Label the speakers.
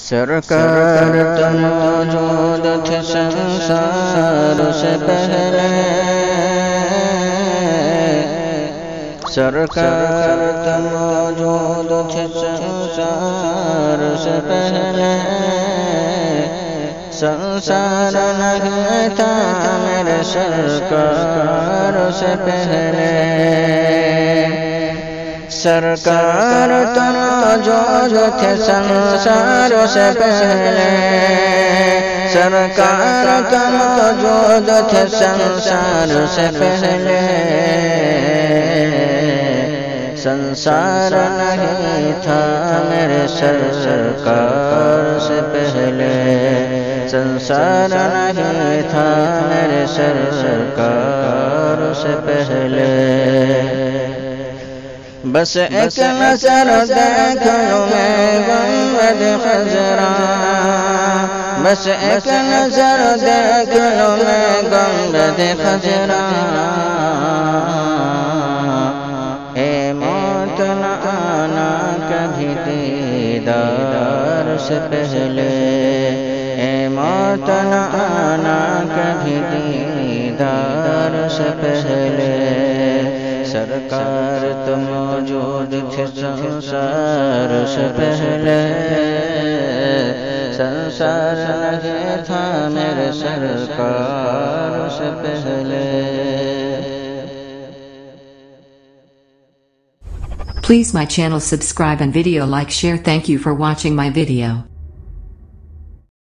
Speaker 1: سرکار تو موجود تھے سنسار سے پہلے، سرکار تو موجود تھے سنسار سے پہلے، سنسار نہیں تھا میرے سرکار سے پہلے، سرکار تو موجود تھے سنسار سے پہلے، سرکار تو موجود تھے سنسار سے پہلے، سنسار نہیں تھا میرے سرکار سے پہلے، سنسار نہیں تھا میرے سرکار سے پہلے، بس ایک نظر دیکھ لوں میں گنبد خضرا، بس ایک نظر دیکھ لوں میں گنبد خضرا، اے موت نہ آنا کبھی دیدار سے پہلے، اے موت نہ آنا کبھی دیدار سے پہلے، سرکار تو موجود تھے سنسار سے پہلے، سنسار نہیں تھا میرے سرکار سے پہلے۔
Speaker 2: Please my channel subscribe and video like share. Thank you for watching my video.